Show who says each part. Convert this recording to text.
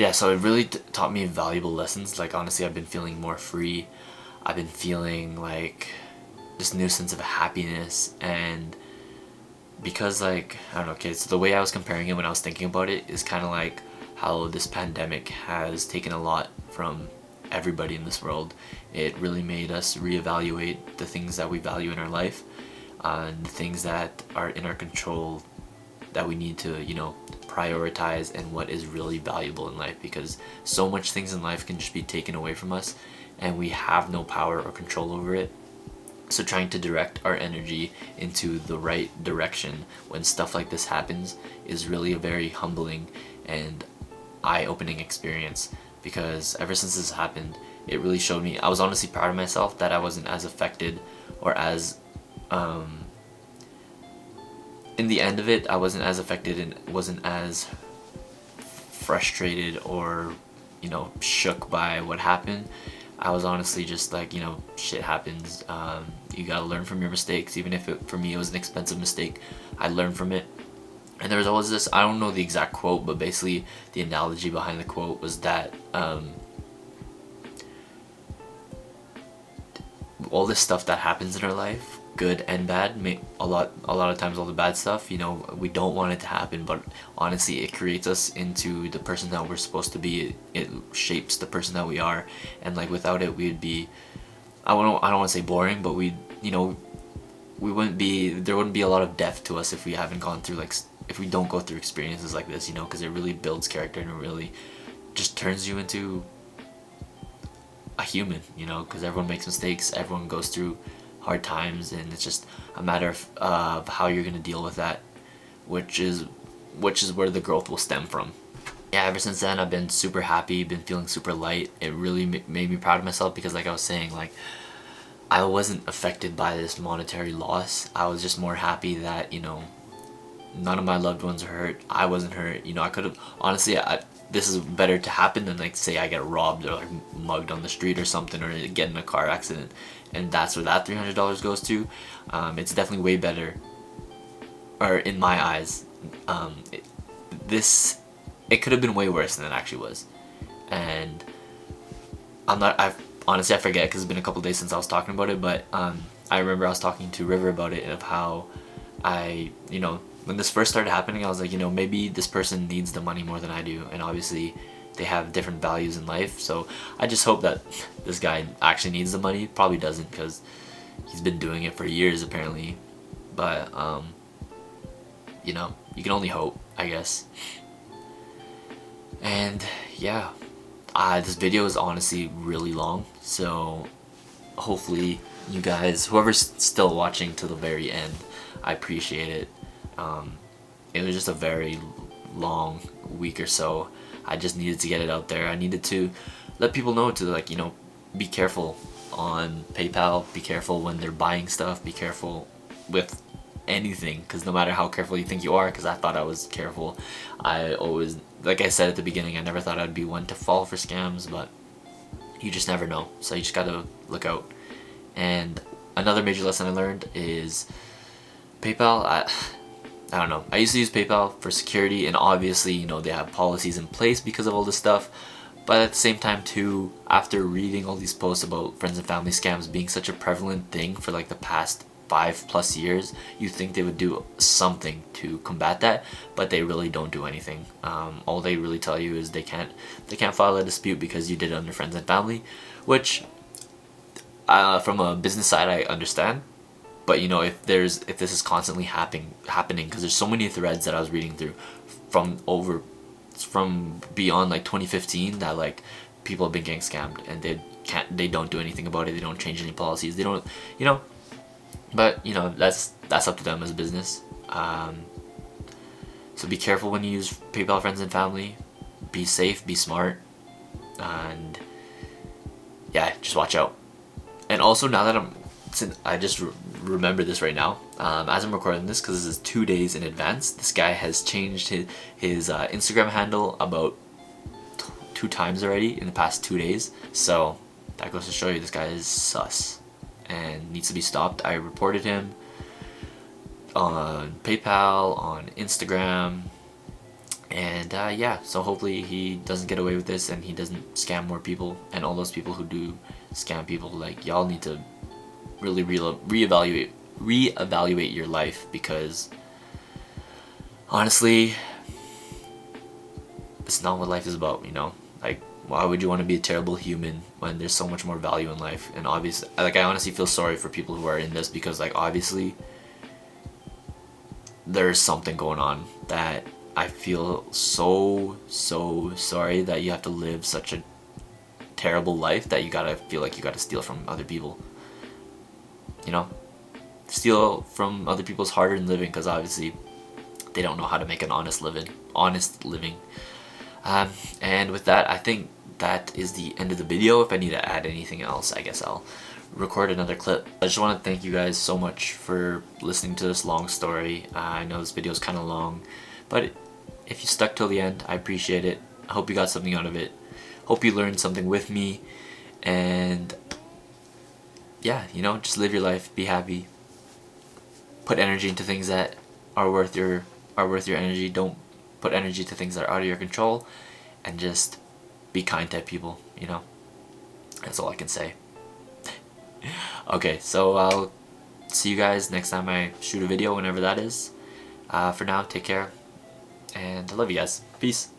Speaker 1: yeah, so it really taught me valuable lessons. Like honestly, I've been feeling more free. I've been feeling like this new sense of happiness. And because like I don't know, okay, so the way I was comparing it when I was thinking about it is kind of like how this pandemic has taken a lot from everybody in this world. It really made us reevaluate the things that we value in our life, and the things that are in our control that we need to, prioritize, and what is really valuable in life, because so much things in life can just be taken away from us and we have no power or control over it. So trying to direct our energy into the right direction when stuff like this happens is really a very humbling and eye-opening experience, because ever since this happened, it really showed me, I was honestly proud of myself that I wasn't as affected, or as in the end of it, I wasn't as affected and wasn't as frustrated or, shook by what happened. I was honestly just like, shit happens. You gotta learn from your mistakes, even if for me it was an expensive mistake. I learned from it. And there was always this, I don't know the exact quote, but basically the analogy behind the quote was that all this stuff that happens in our life, good and bad, a lot of times all the bad stuff, we don't want it to happen, but honestly it creates us into the person that we're supposed to be. It shapes the person that we are, and like without it we'd be, I don't want to say boring, but we wouldn't be, there wouldn't be a lot of depth to us if we haven't gone through if we don't go through experiences like this, because it really builds character and it really just turns you into a human, because everyone makes mistakes, everyone goes through hard times, and it's just a matter of how you're gonna deal with that, which is where the growth will stem from. Yeah, ever since then I've been super happy, been feeling super light. It really made me proud of myself, because like I was saying, like I wasn't affected by this monetary loss. I was just more happy that none of my loved ones are hurt. I wasn't hurt. I could have honestly, this is better to happen than like say I get robbed or like mugged on the street or something, or get in a car accident, and that's where that $300 goes to. It's definitely way better, or in my eyes, it could have been way worse than it actually was. And I honestly I forget, because it's been a couple days since I was talking about it, but I remember I was talking to River about it, of how when this first started happening, I was like, maybe this person needs the money more than I do, and obviously they have different values in life, so I just hope that this guy actually needs the money. Probably doesn't, because he's been doing it for years apparently, but you can only hope, I guess. And yeah, this video is honestly really long, so hopefully you guys, whoever's still watching to the very end, I appreciate it. It was just a very long week or so. I just needed to get it out there. I needed to let people know to be careful on PayPal, be careful when they're buying stuff, be careful with anything, because no matter how careful you think you are, because I thought I was careful, I always, like I said at the beginning, I never thought I'd be one to fall for scams, but you just never know, so you just gotta look out. And another major lesson I learned is PayPal. I don't know, I used to use PayPal for security, and obviously they have policies in place because of all this stuff, but at the same time too, after reading all these posts about friends and family scams being such a prevalent thing for like the past 5+ years, you think they would do something to combat that, but they really don't do anything. All they really tell you is they can't file a dispute because you did it under friends and family, which from a business side I understand. But if this is constantly happening, because there's so many threads that I was reading through from beyond like 2015 that like people have been getting scammed, and they don't do anything about it. They don't change any policies. They don't, but that's up to them as a business. So be careful when you use PayPal friends and family. Be safe, be smart, and yeah, just watch out. And also, now that I just remember this right now, as I'm recording this, because this is 2 days in advance, this guy has changed his Instagram handle about 2 times already in the past 2 days. So that goes to show you this guy is sus and needs to be stopped. I reported him on PayPal, on Instagram, And yeah, so hopefully he doesn't get away with this and he doesn't scam more people. And all those people who do scam people, like, y'all need to really reevaluate your life, because honestly, it's not what life is about, you know? Like, why would you want to be a terrible human when there's so much more value in life? And obviously, like, I honestly feel sorry for people who are in this, because, like, obviously there's something going on that I feel so sorry that you have to live such a terrible life that you gotta feel like you gotta steal from other people, you know? Steal from other people's hard-earned living, because obviously they don't know how to make an honest living. And with that, I think that is the end of the video. If I need to add anything else, I guess I'll record another clip. I just want to thank you guys so much for listening to this long story. I know this video is kind of long, but if you stuck till the end, I appreciate it. I hope you got something out of it. Hope you learned something with me. And yeah, you know, just live your life, be happy, put energy into things that are worth your energy. Don't put energy to things that are out of your control, and just be kind to people, you know? That's all I can say. Okay, so I'll see you guys next time I shoot a video, whenever that is. For now, take care, and I love you guys. Peace.